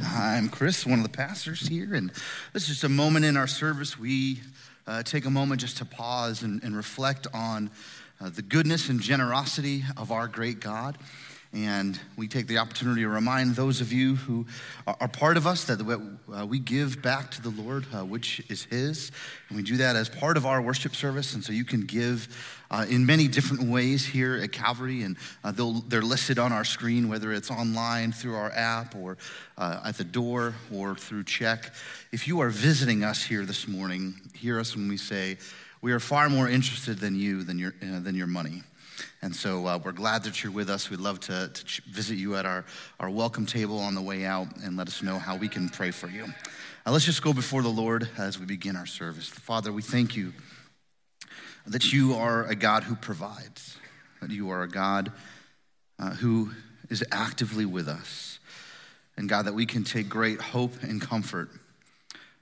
I'm Chris, one of the pastors here, and this is just a moment in our service. We take a moment just to pause and reflect on the goodness and generosity of our great God. And we take the opportunity to remind those of you who are part of us that we give back to the Lord, which is His. And we do that as part of our worship service. And so you can give in many different ways here at Calvary. And they're listed on our screen, whether it's online through our app or at the door or through check. If you are visiting us here this morning, hear us when we say, we are far more interested than you, than your money. And so we're glad that you're with us. We'd love to visit you at our welcome table on the way out and let us know how we can pray for you. Let's just go before the Lord as we begin our service. Father, we thank you that you are a God who provides, that you are a God who is actively with us. And God, that we can take great hope and comfort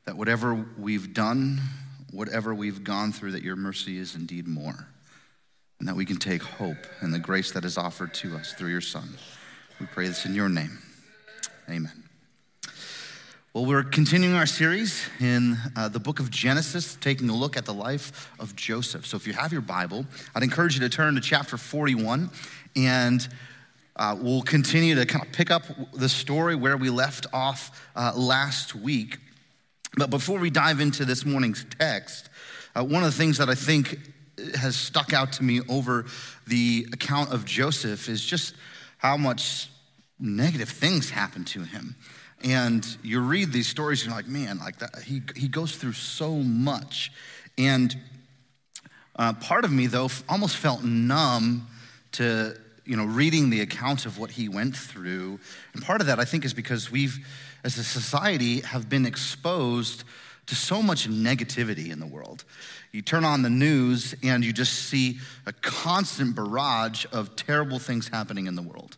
that whatever we've done, whatever we've gone through, that your mercy is indeed more. And that we can take hope in the grace that is offered to us through your Son. We pray this in your name. Amen. Well, we're continuing our series in the book of Genesis, taking a look at the life of Joseph. So if you have your Bible, I'd encourage you to turn to chapter 41, and we'll continue to kind of pick up the story where we left off last week. But before we dive into this morning's text, one of the things that I think has stuck out to me over the account of Joseph is just how much negative things happened to him. And you read these stories, and you're like, man, like that, he goes through so much. And part of me, though, almost felt numb to, reading the account of what he went through. And part of that, I think, is because we've, as a society, have been exposed to so much negativity in the world. You turn on the news and you just see a constant barrage of terrible things happening in the world.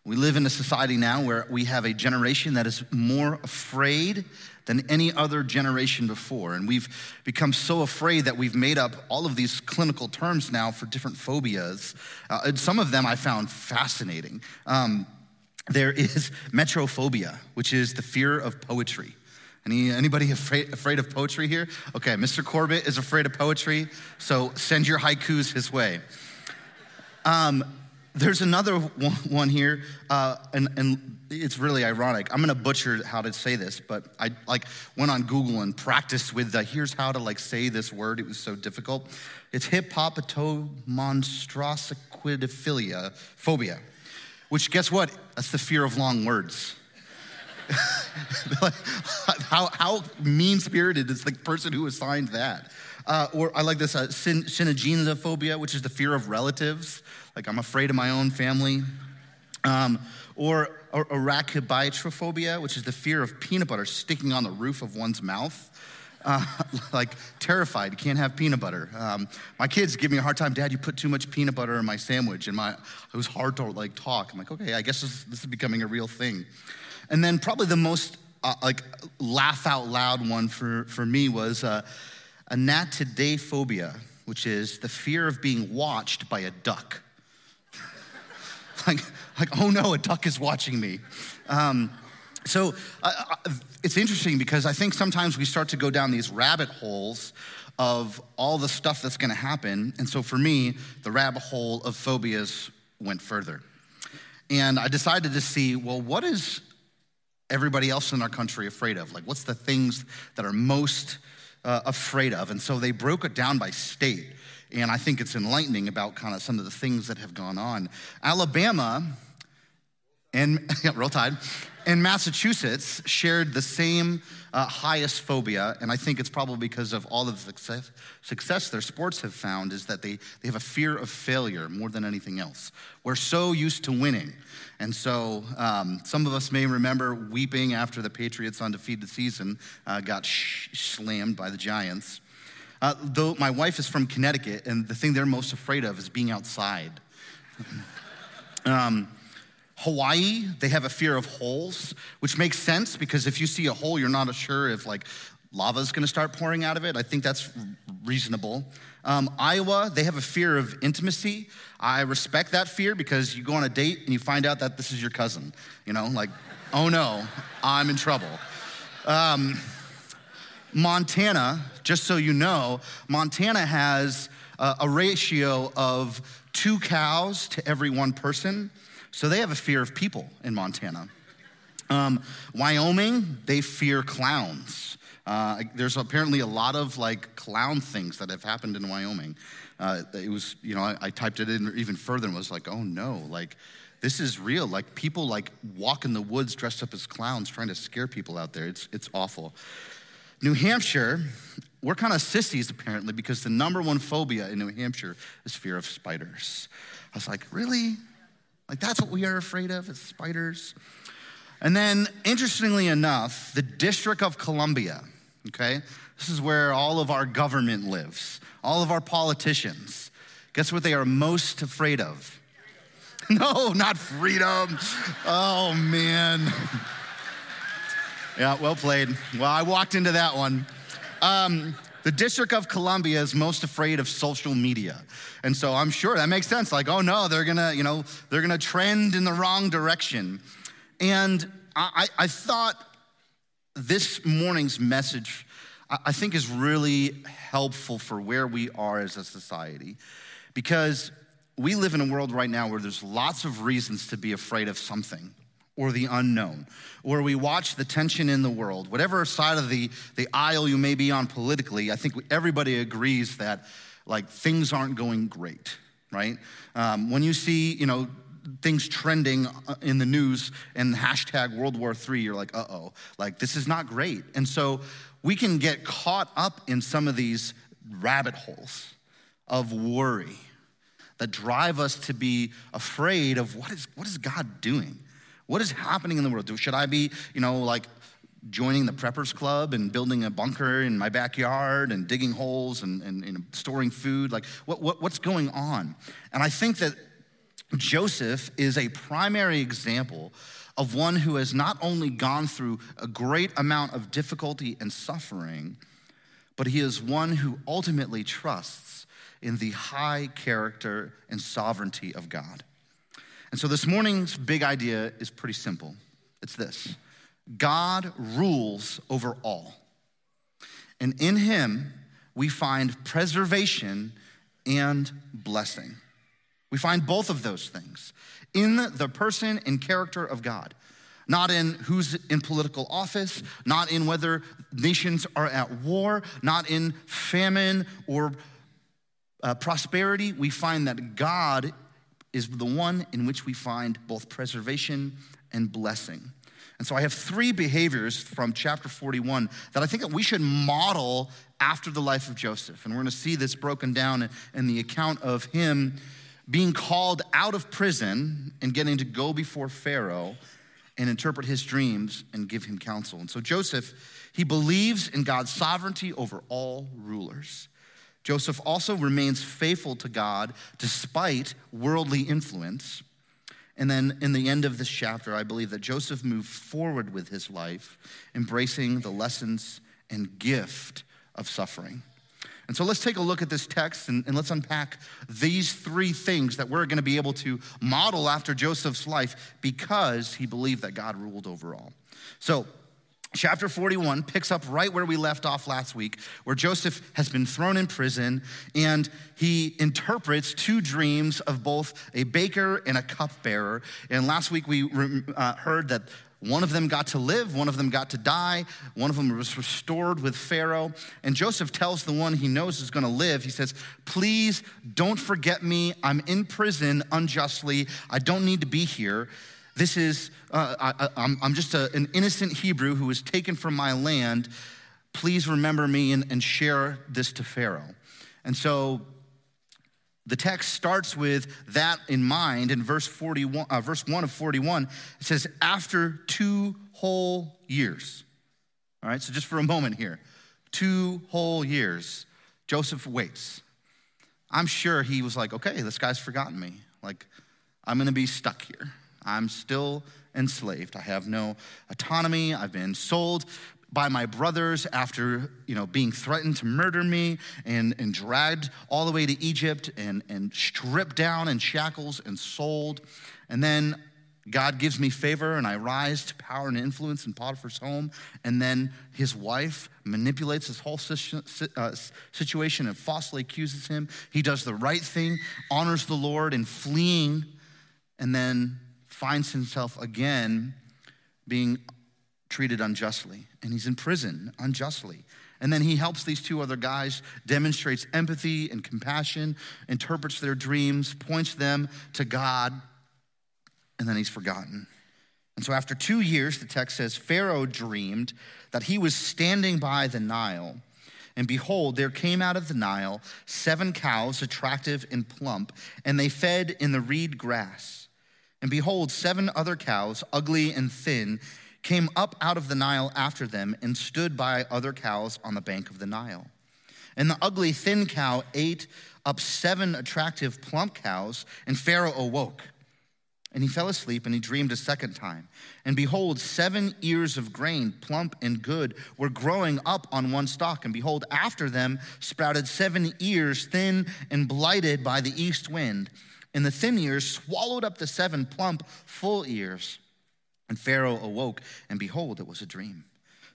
We live in a society now where we have a generation that is more afraid than any other generation before. And we've become so afraid that we've made up all of these clinical terms now for different phobias. And some of them I found fascinating. There is metrophobia, which is the fear of poetry. Anybody afraid of poetry here? Okay, Mr. Corbett is afraid of poetry, so send your haikus his way. There's another one here, and it's really ironic. I'm gonna butcher how to say this, but I went on Google and practiced with here's how to say this word. It was so difficult. It's hippopatomonstrosiquidophilia phobia, which guess what? That's the fear of long words. How mean-spirited is the person who assigned that? Or I like this synagenophobia, which is the fear of relatives. Like I'm afraid of my own family. Or arachibitrophobia, which is the fear of peanut butter sticking on the roof of one's mouth. Terrified, you can't have peanut butter. My kids give me a hard time. Dad, you put too much peanut butter in my sandwich, and it was hard to talk. I'm like, okay, I guess this is becoming a real thing. And then probably the most laugh out loud one for me was anatidaphobia, which is the fear of being watched by a duck. like, oh no, a duck is watching me. So it's interesting because I think sometimes we start to go down these rabbit holes of all the stuff that's gonna happen. And so for me, the rabbit hole of phobias went further. And I decided to see, well, what is everybody else in our country afraid of? What's the things that are most afraid of? And so they broke it down by state. And I think it's enlightening about kind of some of the things that have gone on. Alabama and Roll Tide and Massachusetts shared the same highest phobia. And I think it's probably because of all of the success their sports have found is that they have a fear of failure more than anything else. We're so used to winning. And so some of us may remember weeping after the Patriots' undefeated season got slammed by the Giants. Though my wife is from Connecticut, and the thing they're most afraid of is being outside. Hawaii, they have a fear of holes, which makes sense because if you see a hole, you're not sure if lava is gonna start pouring out of it. I think that's reasonable. Iowa, they have a fear of intimacy. I respect that fear because you go on a date and you find out that this is your cousin, Oh no, I'm in trouble. Montana, just so you know, Montana has a ratio of 2 cows to every 1 person. So they have a fear of people in Montana. Wyoming, they fear clowns. There's apparently a lot of like clown things that have happened in Wyoming. It was, I typed it in even further and was like, oh no, like this is real. Like people like walk in the woods dressed up as clowns trying to scare people out there. It's awful. New Hampshire, we're kind of sissies apparently because the number 1 phobia in New Hampshire is fear of spiders. I was like, really? Like that's what we are afraid of, is spiders? And then interestingly enough, the District of Columbia, okay? This is where all of our government lives, all of our politicians. Guess what they are most afraid of? No, not freedom. Oh man. Yeah, well played. Well, I walked into that one. The District of Columbia is most afraid of social media. And so I'm sure that makes sense. Like, oh no, they're gonna trend in the wrong direction. And I thought this morning's message, I think is really helpful for where we are as a society. Because we live in a world right now where there's lots of reasons to be afraid of something or the unknown, or we watch the tension in the world. Whatever side of the aisle you may be on politically, I think everybody agrees that like things aren't going great, right? When you see, things trending in the news and hashtag World War III, you're like, uh-oh, like this is not great. And so we can get caught up in some of these rabbit holes of worry that drive us to be afraid of what is God doing? What is happening in the world? Should I be, like joining the preppers club and building a bunker in my backyard and digging holes and storing food? Like what's going on? And I think that Joseph is a primary example of one who has not only gone through a great amount of difficulty and suffering, but he is one who ultimately trusts in the high character and sovereignty of God. And so this morning's big idea is pretty simple. It's this: God rules over all. And in him, we find preservation and blessing. We find both of those things in the person and character of God. Not in who's in political office, not in whether nations are at war, not in famine or prosperity. We find that God is the one in which we find both preservation and blessing. And so I have 3 behaviors from chapter 41 that I think that we should model after the life of Joseph. And we're gonna see this broken down in the account of him being called out of prison and getting to go before Pharaoh and interpret his dreams and give him counsel. And so Joseph, he believes in God's sovereignty over all rulers. Joseph also remains faithful to God despite worldly influence. And then in the end of this chapter, I believe that Joseph moved forward with his life, embracing the lessons and gift of suffering. And so let's take a look at this text and let's unpack these 3 things that we're gonna be able to model after Joseph's life because he believed that God ruled over all. So chapter 41 picks up right where we left off last week, where Joseph has been thrown in prison and he interprets 2 dreams of both a baker and a cupbearer. And last week we heard that one of them got to live, one of them got to die, one of them was restored with Pharaoh. And Joseph tells the one he knows is gonna live, he says, please don't forget me. I'm in prison unjustly. I don't need to be here. This is, I'm just an innocent Hebrew who was taken from my land. Please remember me and share this to Pharaoh. And so the text starts with that in mind. In verse 1 of 41, it says, after 2 whole years. All right, so just for a moment here, 2 whole years, Joseph waits. I'm sure he was like, okay, this guy's forgotten me. Like, I'm gonna be stuck here. I'm still enslaved. I have no autonomy. I've been sold by my brothers after, being threatened to murder me and dragged all the way to Egypt and stripped down in shackles and sold. And then God gives me favor and I rise to power and influence in Potiphar's home. And then his wife manipulates this whole situation and falsely accuses him. He does the right thing, honors the Lord in fleeing, and then finds himself again being treated unjustly. And he's in prison unjustly. And then he helps these two other guys, demonstrates empathy and compassion, interprets their dreams, points them to God, and then he's forgotten. And so after 2 years, the text says, Pharaoh dreamed that he was standing by the Nile, and behold, there came out of the Nile 7 cows, attractive and plump, and they fed in the reed grass. And behold, 7 other cows, ugly and thin, came up out of the Nile after them and stood by other cows on the bank of the Nile. And the ugly, thin cow ate up 7 attractive, plump cows, and Pharaoh awoke. And he fell asleep, and he dreamed a second time. And behold, 7 ears of grain, plump and good, were growing up on one stalk. And behold, after them sprouted 7 ears, thin and blighted by the east wind. And the thin ears swallowed up the 7 plump, full ears. And Pharaoh awoke, and behold, it was a dream.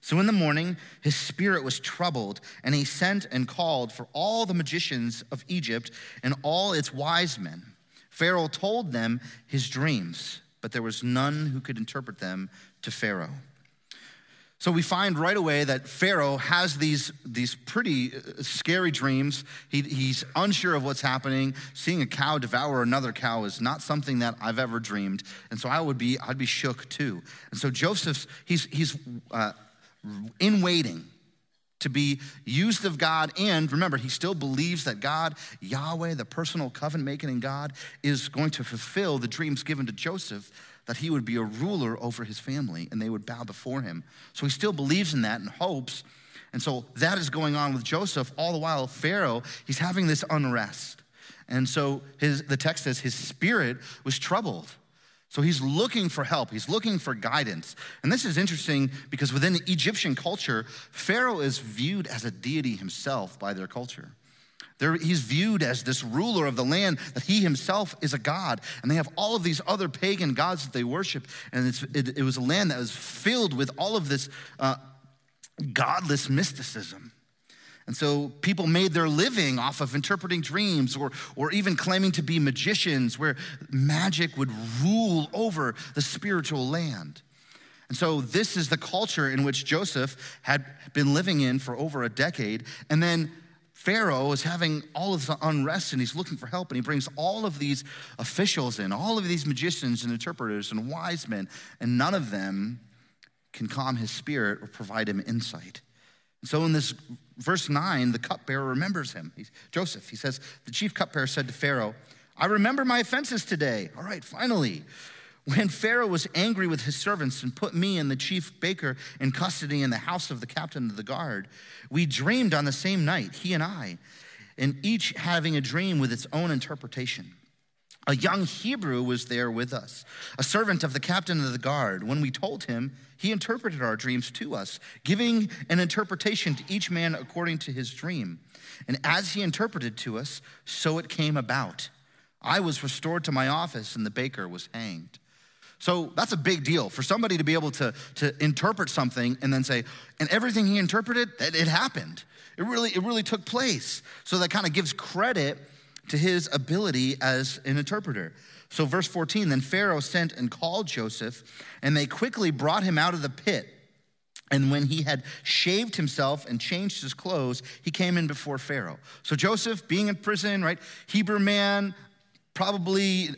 So in the morning, his spirit was troubled, and he sent and called for all the magicians of Egypt and all its wise men. Pharaoh told them his dreams, but there was none who could interpret them to Pharaoh. So we find right away that Pharaoh has these pretty scary dreams. He's unsure of what's happening. Seeing a cow devour another cow is not something that I've ever dreamed. And so I'd be shook too. And so Joseph, he's in waiting to be used of God. And remember, he still believes that God, Yahweh, the personal covenant-making God, is going to fulfill the dreams given to Joseph, that he would be a ruler over his family and they would bow before him. So he still believes in that and hopes. And so that is going on with Joseph. All the while, Pharaoh, he's having this unrest. And so the text says his spirit was troubled. So he's looking for help. He's looking for guidance. And this is interesting because within the Egyptian culture, Pharaoh is viewed as a deity himself by their culture. He's viewed as this ruler of the land, that he himself is a god. And they have all of these other pagan gods that they worship. And it was a land that was filled with all of this godless mysticism. And so people made their living off of interpreting dreams or even claiming to be magicians, where magic would rule over the spiritual land. And so this is the culture in which Joseph had been living in for over a decade. And then Pharaoh is having all of the unrest, and he's looking for help, and he brings all of these officials in, all of these magicians and interpreters and wise men, and none of them can calm his spirit or provide him insight. So in this verse 9, the cupbearer remembers him. Joseph, he says, the chief cupbearer said to Pharaoh, I remember my offenses today. All right, finally. When Pharaoh was angry with his servants and put me and the chief baker in custody in the house of the captain of the guard, we dreamed on the same night, he and I, and each having a dream with its own interpretation. A young Hebrew was there with us, a servant of the captain of the guard. When we told him, he interpreted our dreams to us, giving an interpretation to each man according to his dream. And as he interpreted to us, so it came about. I was restored to my office, and the baker was hanged. So that's a big deal for somebody to be able to interpret something and then say, and everything he interpreted, it happened. It really took place. So that kind of gives credit to his ability as an interpreter. So verse 14, then Pharaoh sent and called Joseph, and they quickly brought him out of the pit. And when he had shaved himself and changed his clothes, he came in before Pharaoh. So Joseph, being in prison, right, Hebrew man, probably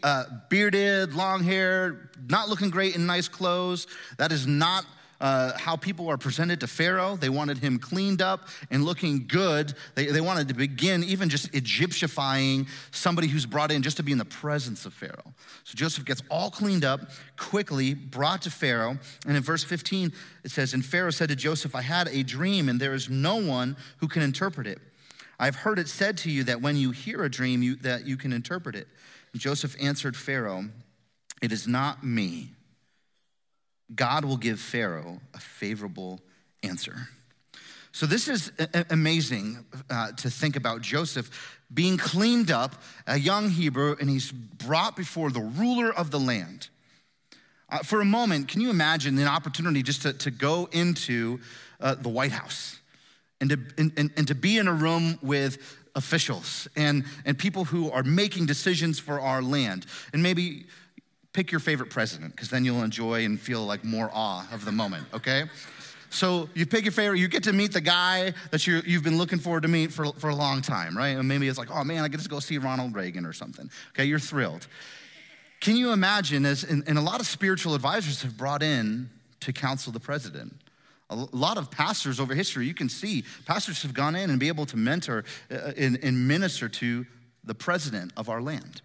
bearded, long hair, not looking great in nice clothes. That is not how people are presented to Pharaoh. They wanted him cleaned up and looking good. They wanted to begin even just Egyptifying somebody who's brought in just to be in the presence of Pharaoh. So Joseph gets all cleaned up, quickly brought to Pharaoh. And in verse 15, it says, and Pharaoh said to Joseph, I had a dream, and there is no one who can interpret it. I've heard it said to you that when you hear a dream, that you can interpret it. And Joseph answered Pharaoh, it is not me. God will give Pharaoh a favorable answer. So this is amazing to think about Joseph being cleaned up, a young Hebrew, and he's brought before the ruler of the land. For a moment, can you imagine an opportunity just to go into the White House and to be in a room with officials and people who are making decisions for our land? And maybe pick your favorite president, because then you'll enjoy and feel like more awe of the moment, okay? So you pick your favorite, you get to meet the guy that you've been looking forward to meet for a long time, right? And maybe it's like, oh man, I get to go see Ronald Reagan or something. Okay, you're thrilled. Can you imagine, and a lot of spiritual advisors have brought in to counsel the president. A lot of pastors over history, you can see, pastors have gone in and be able to mentor and minister to the president of our land.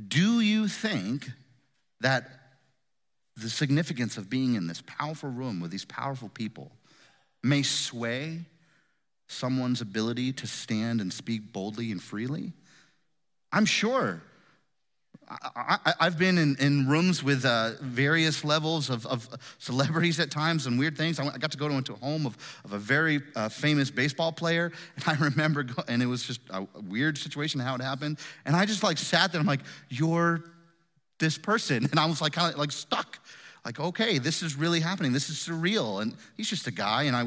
Do you think that the significance of being in this powerful room with these powerful people may sway someone's ability to stand and speak boldly and freely? I'm sure. I've been in rooms with various levels of celebrities at times and weird things. I got to go into a home of a very famous baseball player, and I remember, and it was just a weird situation how it happened, and I just like sat there, I'm like, you're this person, and I was like kind of like stuck. Like, okay, this is really happening. This is surreal. And he's just a guy, and I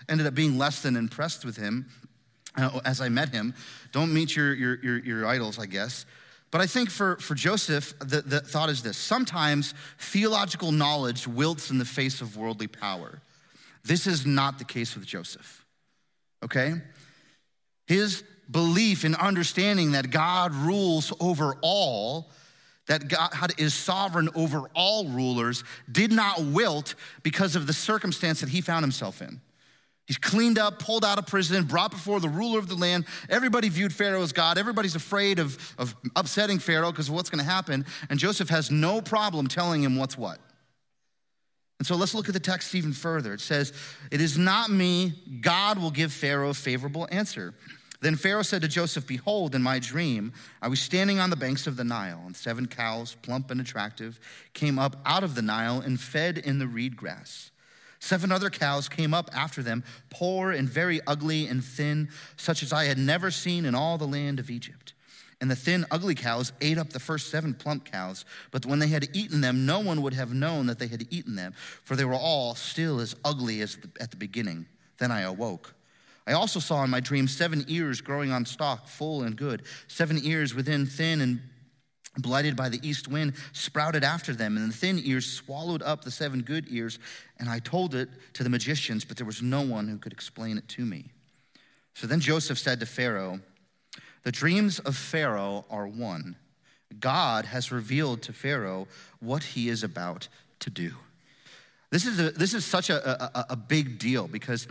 ended up being less than impressed with him as I met him. Don't meet your idols, I guess. But I think for Joseph, the thought is this: sometimes theological knowledge wilts in the face of worldly power. This is not the case with Joseph, okay? His belief and understanding that God rules over all, that God is sovereign over all rulers, did not wilt because of the circumstance that he found himself in. He's cleaned up, pulled out of prison, brought before the ruler of the land. Everybody viewed Pharaoh as God. Everybody's afraid of upsetting Pharaoh because of what's going to happen. And Joseph has no problem telling him what's what. And so let's look at the text even further. It says, "It is not me, God will give Pharaoh a favorable answer." Then Pharaoh said to Joseph, "Behold, in my dream, I was standing on the banks of the Nile, and 7 cows, plump and attractive, came up out of the Nile and fed in the reed grass. 7 other cows came up after them, poor and very ugly and thin, such as I had never seen in all the land of Egypt. And the thin, ugly cows ate up the first 7 plump cows, but when they had eaten them, no one would have known that they had eaten them, for they were all still as ugly as at the beginning. Then I awoke. I also saw in my dream 7 ears growing on stalk, full and good. 7 ears within, thin and blighted by the east wind, sprouted after them, and the thin ears swallowed up the 7 good ears. And I told it to the magicians, but there was no one who could explain it to me." So then Joseph said to Pharaoh, "The dreams of Pharaoh are one. God has revealed to Pharaoh what he is about to do." This is such a big deal because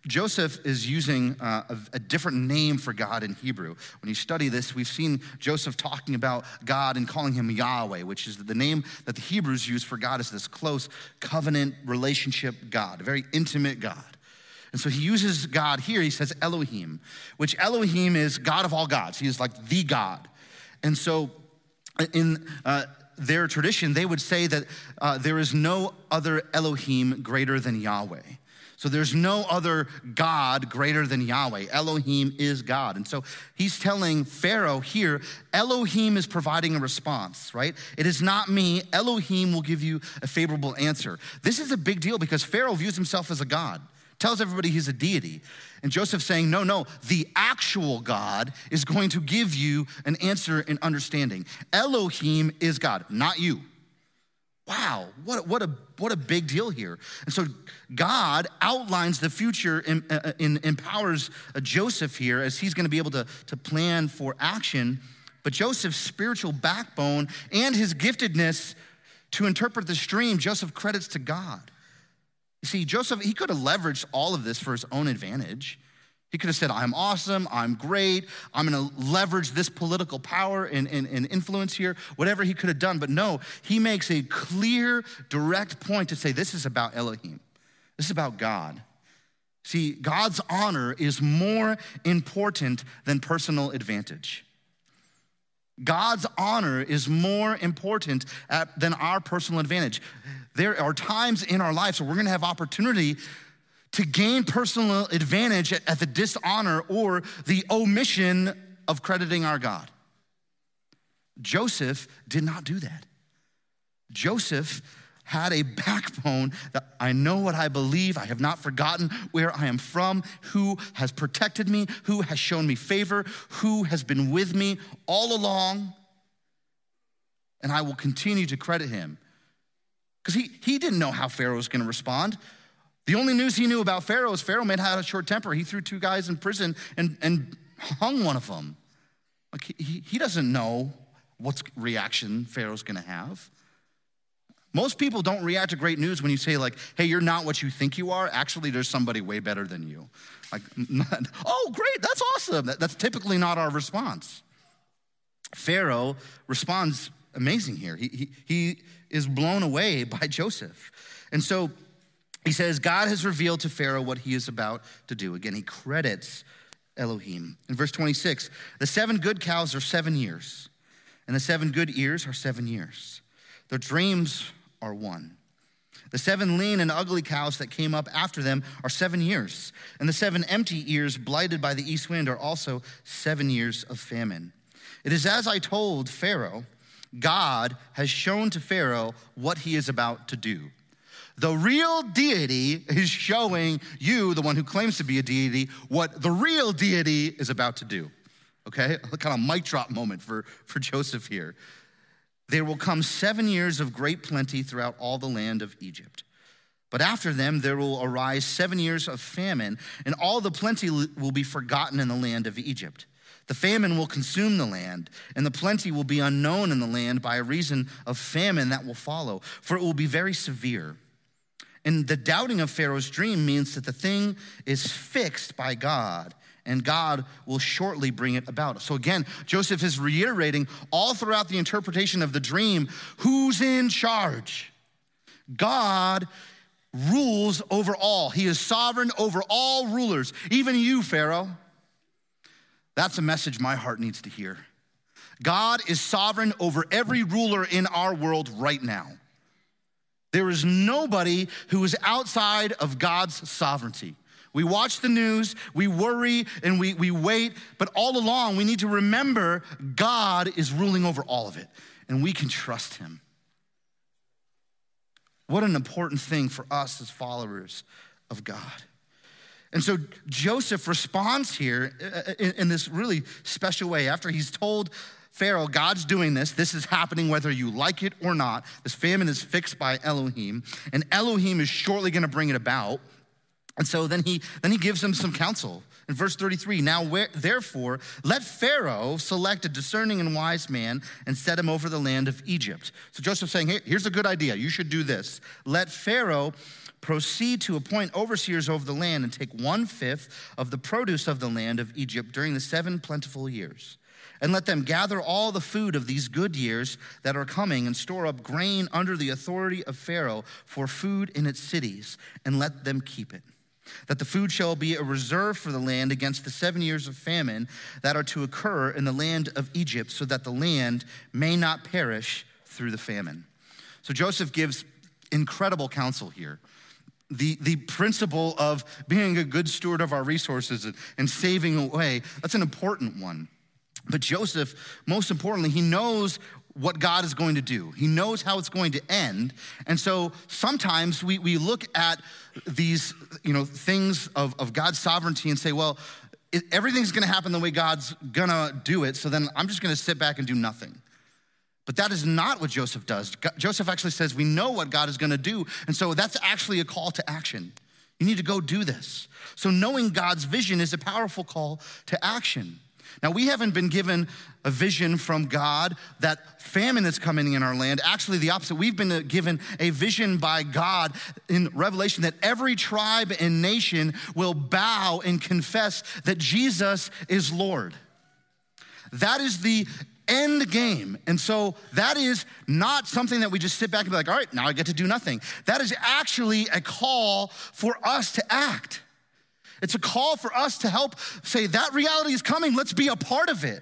Joseph is using a different name for God in Hebrew. When you study this, we've seen Joseph talking about God and calling him Yahweh, which is the name that the Hebrews use for God as this close covenant relationship God, a very intimate God. And so he uses God here, he says Elohim, which Elohim is God of all gods. He is like the God. And so in their tradition, they would say that there is no other Elohim greater than Yahweh. So there's no other God greater than Yahweh. Elohim is God. And so he's telling Pharaoh here, Elohim is providing a response, right? It is not me. Elohim will give you a favorable answer. This is a big deal because Pharaoh views himself as a God, tells everybody he's a deity. And Joseph's saying, no, the actual God is going to give you an answer and understanding. Elohim is God, not you. Wow, what a big deal here. And so God outlines the future and empowers Joseph here as he's going to be able to plan for action. But Joseph's spiritual backbone and his giftedness to interpret this dream, Joseph credits to God. You see, Joseph, he could have leveraged all of this for his own advantage. He could have said, I'm awesome, I'm great, I'm gonna leverage this political power and influence here, whatever he could have done. But no, he makes a clear, direct point to say, this is about Elohim. This is about God. See, God's honor is more important than personal advantage. God's honor is more important than our personal advantage. There are times in our lives where we're gonna have opportunity to gain personal advantage at the dishonor or the omission of crediting our God. Joseph did not do that. Joseph had a backbone that I know what I believe. I have not forgotten where I am from, who has protected me, who has shown me favor, who has been with me all along. And I will continue to credit him. Because he didn't know how Pharaoh was going to respond. The only news he knew about Pharaoh is Pharaoh may have had a short temper. He threw 2 guys in prison and hung one of them. Like he doesn't know what reaction Pharaoh's going to have. Most people don't react to great news when you say like, hey, you're not what you think you are. Actually, there's somebody way better than you. Like, oh, great, that's awesome. That's typically not our response. Pharaoh responds amazing here. He is blown away by Joseph. And so he says, God has revealed to Pharaoh what he is about to do. Again, he credits Elohim. In verse 26, the 7 good cows are 7 years, and the 7 good ears are 7 years. Their dreams are 1. The 7 lean and ugly cows that came up after them are 7 years, and the 7 empty ears blighted by the east wind are also 7 years of famine. It is as I told Pharaoh, God has shown to Pharaoh what he is about to do. The real deity is showing you, the one who claims to be a deity, what the real deity is about to do. Okay? Kind of mic drop moment for Joseph here. There will come 7 years of great plenty throughout all the land of Egypt. But after them, there will arise 7 years of famine, and all the plenty will be forgotten in the land of Egypt. The famine will consume the land, and the plenty will be unknown in the land by reason of famine that will follow, for it will be very severe. And the doubting of Pharaoh's dream means that the thing is fixed by God, and God will shortly bring it about. So again, Joseph is reiterating all throughout the interpretation of the dream, who's in charge? God rules over all. He is sovereign over all rulers, even you, Pharaoh. That's a message my heart needs to hear. God is sovereign over every ruler in our world right now. There is nobody who is outside of God's sovereignty. We watch the news, we worry, and we wait, but all along we need to remember God is ruling over all of it, and we can trust him. What an important thing for us as followers of God. And so Joseph responds here in this really special way. After he's told Pharaoh, God's doing this. This is happening whether you like it or not. This famine is fixed by Elohim, and Elohim is shortly going to bring it about. And so then he gives him some counsel. In verse 33, now therefore, let Pharaoh select a discerning and wise man and set him over the land of Egypt. So Joseph's saying, hey, here's a good idea. You should do this. Let Pharaoh proceed to appoint overseers over the land and take 1/5 of the produce of the land of Egypt during the 7 plentiful years. And let them gather all the food of these good years that are coming and store up grain under the authority of Pharaoh for food in its cities, and let them keep it. That the food shall be a reserve for the land against the 7 years of famine that are to occur in the land of Egypt, so that the land may not perish through the famine. So Joseph gives incredible counsel here. The principle of being a good steward of our resources and saving away, that's an important one. But Joseph, most importantly, he knows what God is going to do. He knows how it's going to end. And so sometimes we look at these things of God's sovereignty and say, well, everything's gonna happen the way God's gonna do it, so then I'm just gonna sit back and do nothing. But that is not what Joseph does. Joseph actually says, we know what God is gonna do, and so that's actually a call to action. You need to go do this. So knowing God's vision is a powerful call to action. Now, we haven't been given a vision from God that famine is coming in our land. Actually, the opposite. We've been given a vision by God in Revelation that every tribe and nation will bow and confess that Jesus is Lord. That is the end game. And so that is not something that we just sit back and be like, all right, now I get to do nothing. That is actually a call for us to act. It's a call for us to help say that reality is coming. Let's be a part of it.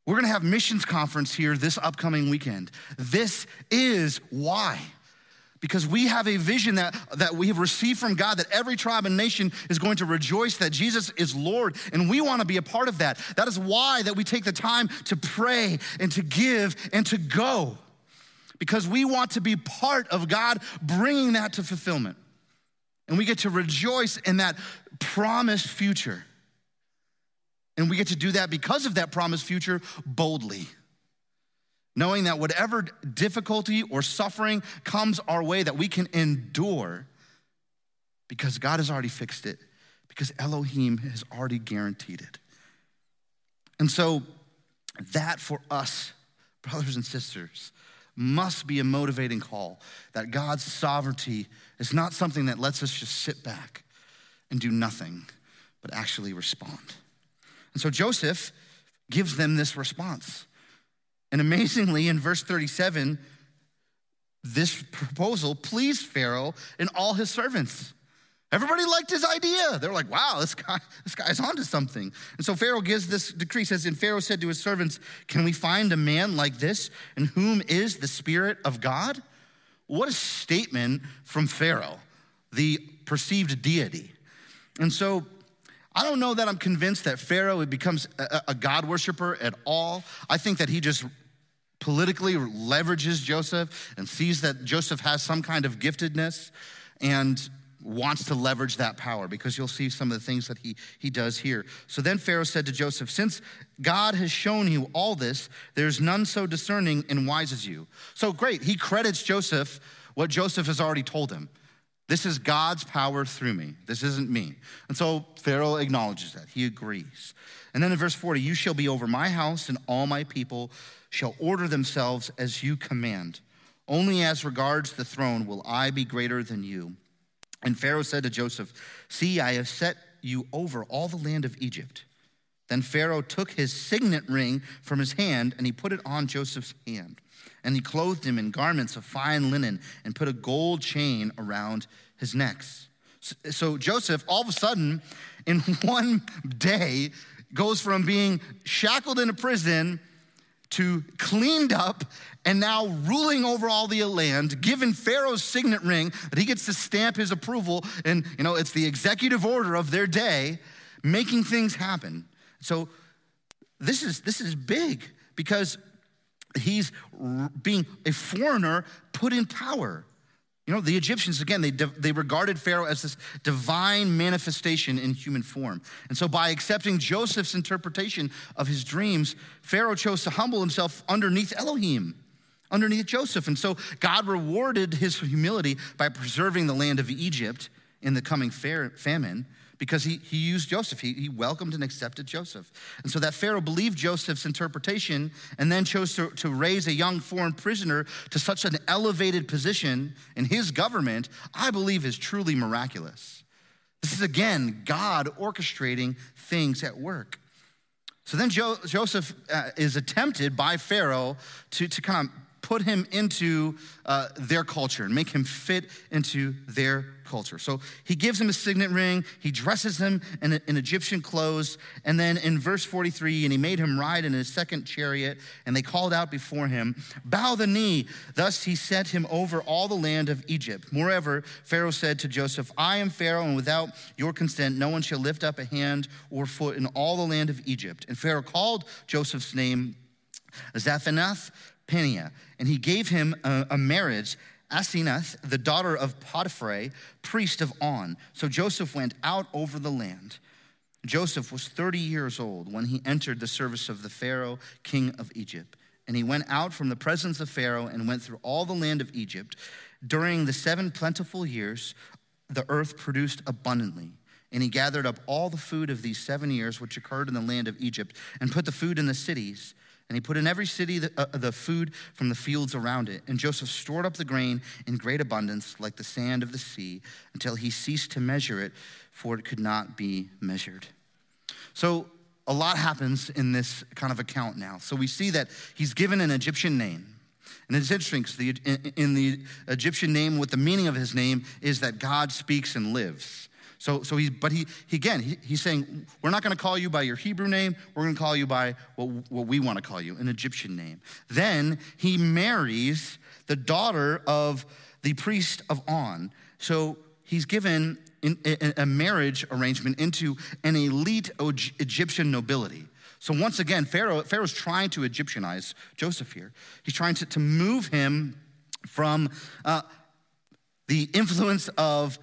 We're going to have missions conference here this upcoming weekend. This is why. Because we have a vision that we have received from God that every tribe and nation is going to rejoice that Jesus is Lord, and we want to be a part of that. That is why that we take the time to pray and to give and to go. because we want to be part of God bringing that to fulfillment. And we get to rejoice in that promised future. And we get to do that because of that promised future boldly, knowing that whatever difficulty or suffering comes our way, that we can endure because God has already fixed it, because Elohim has already guaranteed it. And so that for us, brothers and sisters, must be a motivating call, that God's sovereignty is not something that lets us just sit back and do nothing, but actually respond. And so Joseph gives them this response. And amazingly, in verse 37, this proposal pleased Pharaoh and all his servants. Everybody liked his idea. They're like, wow, this guy's onto something. And so Pharaoh gives this decree, says, and Pharaoh said to his servants, can we find a man like this in whom is the Spirit of God? What a statement from Pharaoh, the perceived deity. And so I don't know that I'm convinced that Pharaoh becomes a God worshiper at all. I think that he just politically leverages Joseph and sees that Joseph has some kind of giftedness and wants to leverage that power, because you'll see some of the things that he does here. So then Pharaoh said to Joseph, since God has shown you all this, there's none so discerning and wise as you. So great, he credits Joseph what Joseph has already told him. This is God's power through me. This isn't me. And so Pharaoh acknowledges that. He agrees. And then in verse 40, you shall be over my house, and all my people shall order themselves as you command. Only as regards the throne will I be greater than you. And Pharaoh said to Joseph, see, I have set you over all the land of Egypt. Then Pharaoh took his signet ring from his hand, and he put it on Joseph's hand. And he clothed him in garments of fine linen and put a gold chain around his neck. So Joseph, all of a sudden, in one day, goes from being shackled in a prison to cleaned up and now ruling over all the land, given Pharaoh's signet ring that he gets to stamp his approval. And, it's the executive order of their day, making things happen. So this is big, because he's being a foreigner put in power. The Egyptians, again, they regarded Pharaoh as this divine manifestation in human form. And so by accepting Joseph's interpretation of his dreams, Pharaoh chose to humble himself underneath Elohim, underneath Joseph. And so God rewarded his humility by preserving the land of Egypt in the coming famine, because he used Joseph. He welcomed and accepted Joseph. And so that Pharaoh believed Joseph's interpretation and then chose to raise a young foreign prisoner to such an elevated position in his government, I believe is truly miraculous. This is, again, God orchestrating things at work. So then Joseph is attempted by Pharaoh to kind of put him into their culture and make him fit into their culture. So he gives him a signet ring, he dresses him in Egyptian clothes, and then in verse 43, and he made him ride in his second chariot, and they called out before him, bow the knee. Thus he set him over all the land of Egypt. Moreover, Pharaoh said to Joseph, I am Pharaoh, and without your consent no one shall lift up a hand or foot in all the land of Egypt. And Pharaoh called Joseph's name Zaphenath-Paneah, and he gave him a marriage, Asenath, the daughter of Potiphar, priest of On. So Joseph went out over the land. Joseph was 30 years old when he entered the service of the Pharaoh, king of Egypt. And he went out from the presence of Pharaoh and went through all the land of Egypt. During the 7 plentiful years, the earth produced abundantly. And he gathered up all the food of these 7 years which occurred in the land of Egypt and put the food in the cities. And he put in every city the food from the fields around it. And Joseph stored up the grain in great abundance, like the sand of the sea, until he ceased to measure it, for it could not be measured. So a lot happens in this kind of account now. So we see that he's given an Egyptian name. And it's interesting because in the Egyptian name, what the meaning of his name is that God speaks and lives. So he's saying, we're not going to call you by your Hebrew name. We're going to call you by what we want to call you, an Egyptian name. Then he marries the daughter of the priest of On. So he's given a marriage arrangement into an elite Egyptian nobility. So once again, Pharaoh's trying to Egyptianize Joseph here. He's trying to move him from the influence of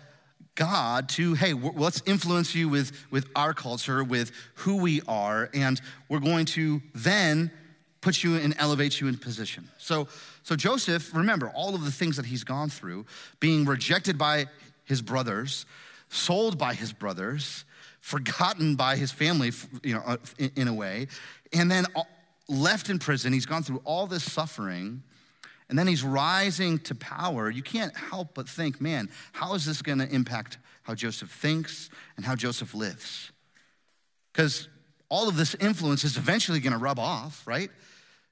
God to, hey, let's influence you with our culture, with who we are, and we're going to then put you and elevate you in position. So Joseph, remember all of the things that he's gone through, being rejected by his brothers, sold by his brothers, forgotten by his family, in a way, and then left in prison. He's gone through all this suffering, and then he's rising to power. You can't help but think, man, how is this gonna impact how Joseph thinks and how Joseph lives? Because all of this influence is eventually gonna rub off, right?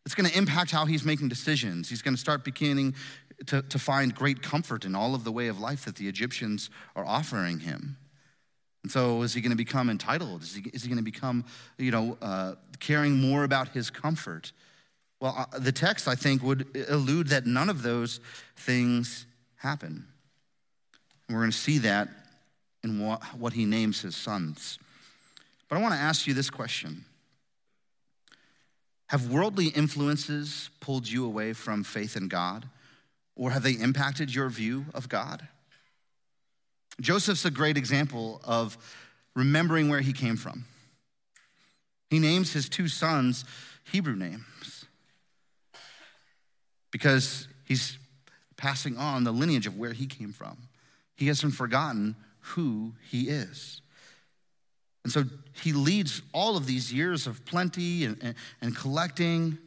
It's gonna impact how he's making decisions. He's gonna start beginning to find great comfort in all of the way of life that the Egyptians are offering him. And so is he gonna become entitled? Is he gonna become, caring more about his comfort? Well, the text, I think, would allude that none of those things happen. And we're going to see that in what he names his sons. But I want to ask you this question. Have worldly influences pulled you away from faith in God, or have they impacted your view of God? Joseph's a great example of remembering where he came from. He names his two sons Hebrew names, because he's passing on the lineage of where he came from. He hasn't forgotten who he is. And so he leads all of these years of plenty and collecting,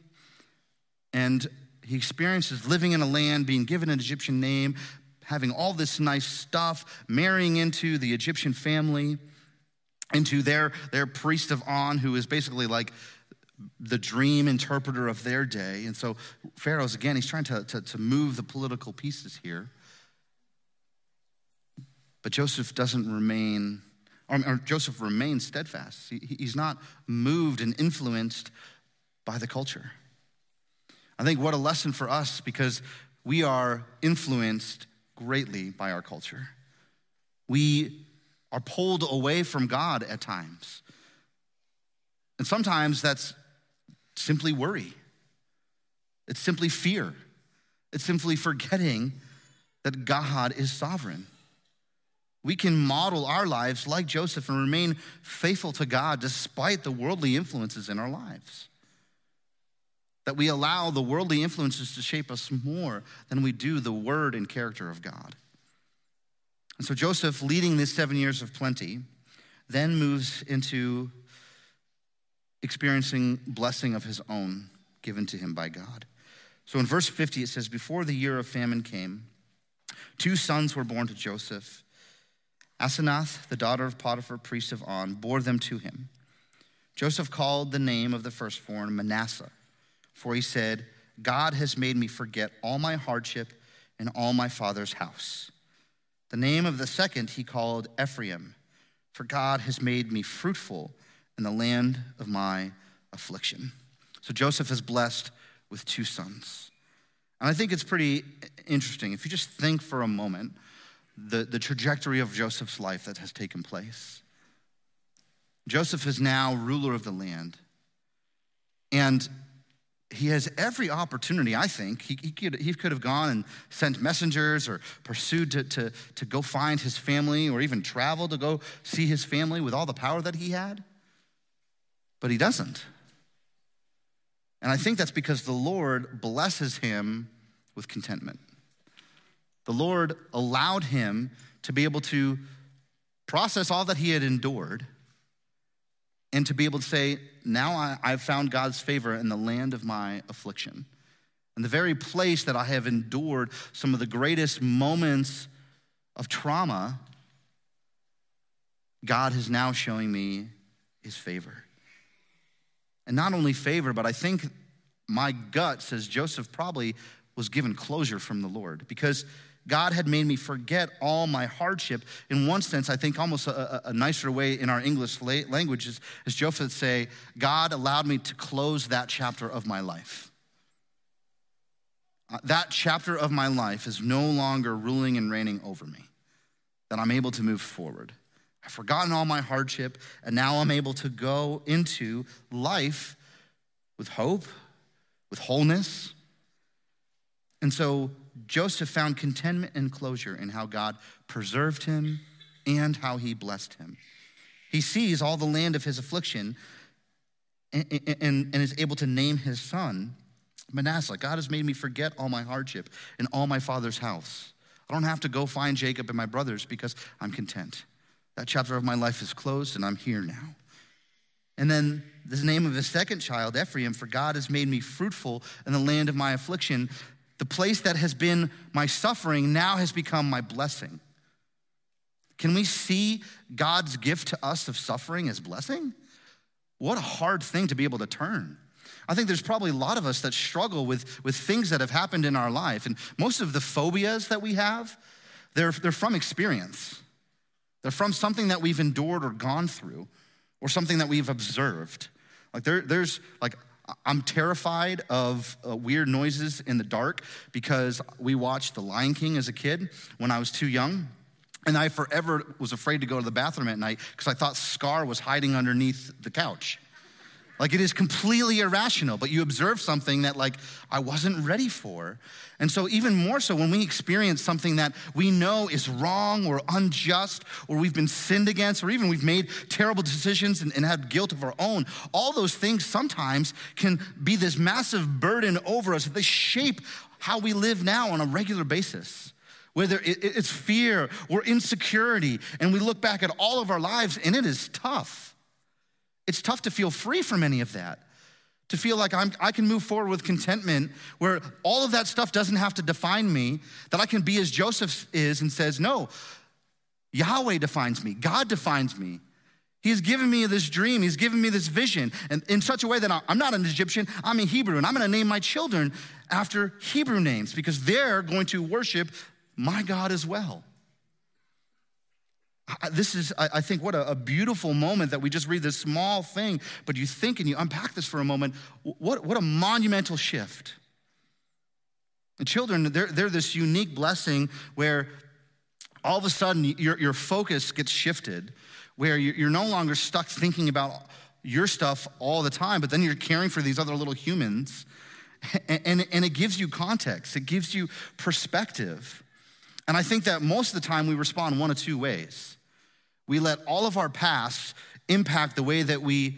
and he experiences living in a land, being given an Egyptian name, having all this nice stuff, marrying into the Egyptian family, into their priest of On, who is basically like the dream interpreter of their day. And so Pharaoh's, again, he's trying to move the political pieces here. But Joseph remains steadfast. He's not moved and influenced by the culture. I think what a lesson for us, because we are influenced greatly by our culture. We are pulled away from God at times. And sometimes that's simply worry. It's simply fear. It's simply forgetting that God is sovereign. We can model our lives like Joseph and remain faithful to God despite the worldly influences in our lives. That we allow the worldly influences to shape us more than we do the word and character of God. And so Joseph, leading these 7 years of plenty, then moves into experiencing blessing of his own given to him by God. So in verse 50, it says, before the year of famine came, 2 sons were born to Joseph. Asenath, the daughter of Potiphar, priest of On, bore them to him. Joseph called the name of the firstborn Manasseh, for he said, God has made me forget all my hardship and all my father's house. The name of the second he called Ephraim, for God has made me fruitful in the land of my affliction. So Joseph is blessed with 2 sons. And I think it's pretty interesting. If you just think for a moment, the trajectory of Joseph's life that has taken place. Joseph is now ruler of the land. And he has every opportunity, I think. He could have gone and sent messengers or pursued to go find his family, or even travel to go see his family with all the power that he had. But he doesn't. And I think that's because the Lord blesses him with contentment. The Lord allowed him to be able to process all that he had endured and to be able to say, now I've found God's favor in the land of my affliction. In the very place that I have endured some of the greatest moments of trauma, God is now showing me his favor. And not only favor, but I think my gut says Joseph probably was given closure from the Lord, because God had made me forget all my hardship. In one sense, I think almost a nicer way in our English language is Joseph would say, God allowed me to close that chapter of my life. That chapter of my life is no longer ruling and reigning over me, that I'm able to move forward. I've forgotten all my hardship, and now I'm able to go into life with hope, with wholeness. And so Joseph found contentment and closure in how God preserved him and how he blessed him. He sees all the land of his affliction and is able to name his son Manasseh. God has made me forget all my hardship and all my father's house. I don't have to go find Jacob and my brothers because I'm content. That chapter of my life is closed and I'm here now. And then the name of his second child, Ephraim, for God has made me fruitful in the land of my affliction. The place that has been my suffering now has become my blessing. Can we see God's gift to us of suffering as blessing? What a hard thing to be able to turn. I think there's probably a lot of us that struggle with things that have happened in our life. And most of the phobias that we have, they're from experience. They're from something that we've endured or gone through, or something that we've observed. Like I'm terrified of weird noises in the dark because we watched The Lion King as a kid when I was too young. And I forever was afraid to go to the bathroom at night because I thought Scar was hiding underneath the couch. Like, it is completely irrational, but you observe something that I wasn't ready for. And so even more so when we experience something that we know is wrong or unjust, or we've been sinned against, or even we've made terrible decisions and had guilt of our own, all those things sometimes can be this massive burden over us. They shape how we live now on a regular basis. Whether it's fear or insecurity, and we look back at all of our lives and it is tough. It's tough to feel free from any of that, to feel like I can move forward with contentment where all of that stuff doesn't have to define me, that I can be as Joseph is and says, no, Yahweh defines me, God defines me. He has given me this dream, he's given me this vision, and in such a way that I'm not an Egyptian, I'm a Hebrew, and I'm gonna name my children after Hebrew names because they're going to worship my God as well. This is, I think, what a beautiful moment that we just read this small thing, but you think and you unpack this for a moment, what a monumental shift. And children, they're this unique blessing where all of a sudden your focus gets shifted, where you're no longer stuck thinking about your stuff all the time, but then you're caring for these other little humans, and it gives you context, it gives you perspective. And I think that most of the time we respond one of two ways. We let all of our past impact the way that we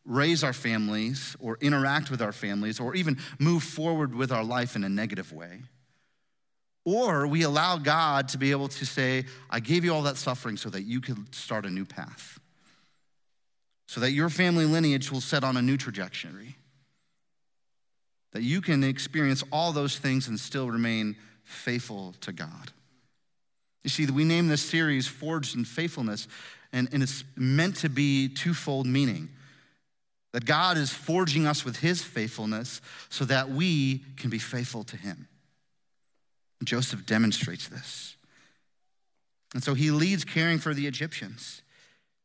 raise our families or interact with our families or even move forward with our life in a negative way. Or we allow God to be able to say, I gave you all that suffering so that you could start a new path, so that your family lineage will set on a new trajectory, that you can experience all those things and still remain faithful to God. You see, we name this series Forged in Faithfulness, and it's meant to be twofold meaning. That God is forging us with his faithfulness so that we can be faithful to him. And Joseph demonstrates this. And so he leads caring for the Egyptians.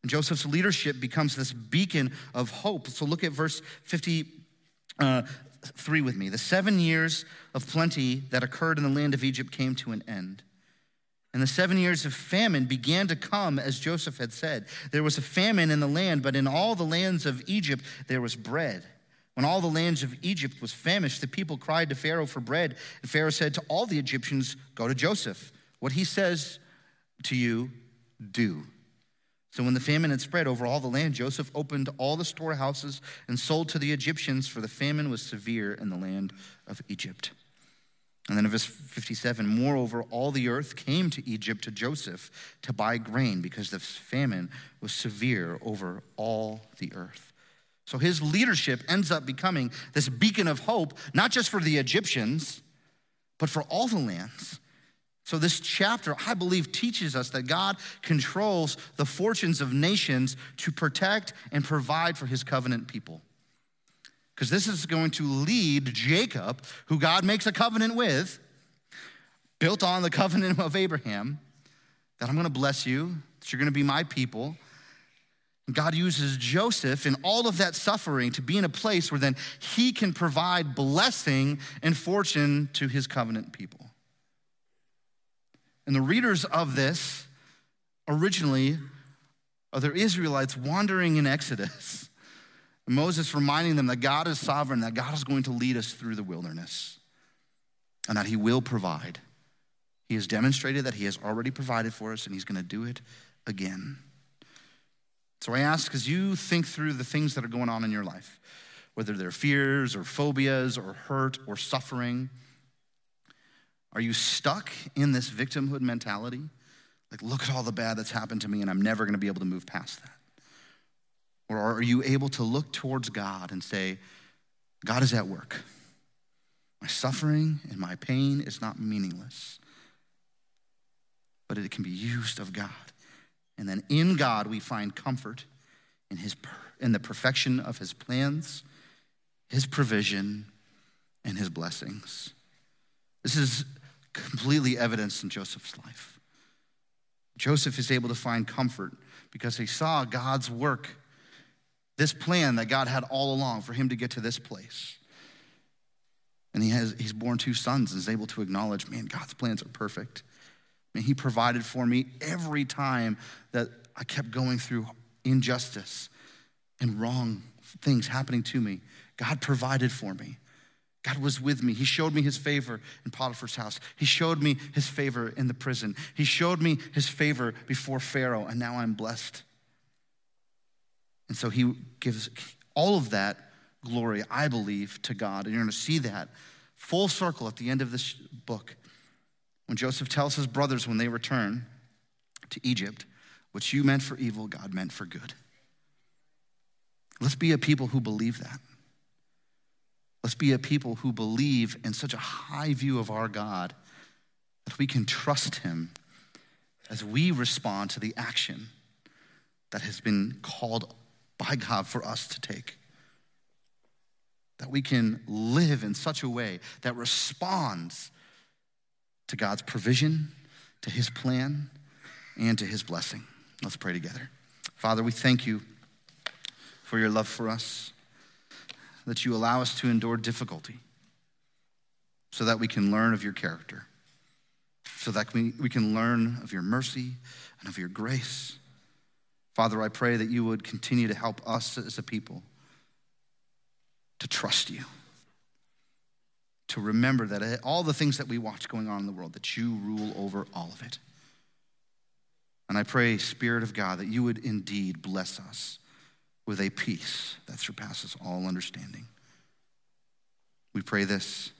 And Joseph's leadership becomes this beacon of hope. So look at verse 53 with me. The 7 years of plenty that occurred in the land of Egypt came to an end. And the 7 years of famine began to come, as Joseph had said. There was a famine in the land, but in all the lands of Egypt there was bread. When all the lands of Egypt was famished, the people cried to Pharaoh for bread. And Pharaoh said to all the Egyptians, go to Joseph. What he says to you, do. So when the famine had spread over all the land, Joseph opened all the storehouses and sold to the Egyptians, for the famine was severe in the land of Egypt. And then in verse 57, moreover, all the earth came to Egypt to Joseph to buy grain because the famine was severe over all the earth. So his leadership ends up becoming this beacon of hope, not just for the Egyptians, but for all the lands. So this chapter, I believe, teaches us that God controls the fortunes of nations to protect and provide for his covenant people. Because this is going to lead Jacob, who God makes a covenant with, built on the covenant of Abraham, that I'm going to bless you, that you're going to be my people. And God uses Joseph in all of that suffering to be in a place where then he can provide blessing and fortune to his covenant people. And the readers of this originally are the Israelites wandering in Exodus. Moses reminding them that God is sovereign, that God is going to lead us through the wilderness. and that he will provide. He has demonstrated that he has already provided for us, and he's going to do it again. So I ask, as you think through the things that are going on in your life, whether they're fears or phobias or hurt or suffering, are you stuck in this victimhood mentality? Like, look at all the bad that's happened to me and I'm never going to be able to move past that. Or are you able to look towards God and say, God is at work. My suffering and my pain is not meaningless, but it can be used of God. And then in God, we find comfort in the perfection of his plans, his provision, and his blessings. This is completely evidenced in Joseph's life. Joseph is able to find comfort because he saw God's work, this plan that God had all along for him to get to this place. And he's born 2 sons and is able to acknowledge, man, God's plans are perfect. I mean, he provided for me every time that I kept going through injustice and wrong things happening to me. God provided for me. God was with me. He showed me his favor in Potiphar's house. He showed me his favor in the prison. He showed me his favor before Pharaoh, and now I'm blessed. And so he gives all of that glory, I believe, to God. And you're going to see that full circle at the end of this book when Joseph tells his brothers when they return to Egypt, what you meant for evil, God meant for good. Let's be a people who believe that. Let's be a people who believe in such a high view of our God that we can trust him as we respond to the action that has been called by God for us to take. That we can live in such a way that responds to God's provision, to his plan, and to his blessing. Let's pray together. Father, we thank you for your love for us, that you allow us to endure difficulty so that we can learn of your character, so that we can learn of your mercy and of your grace. Father, I pray that you would continue to help us as a people to trust you, to remember that all the things that we watch going on in the world, that you rule over all of it. And I pray, Spirit of God, that you would indeed bless us with a peace that surpasses all understanding. We pray this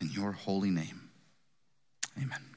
in your holy name. Amen.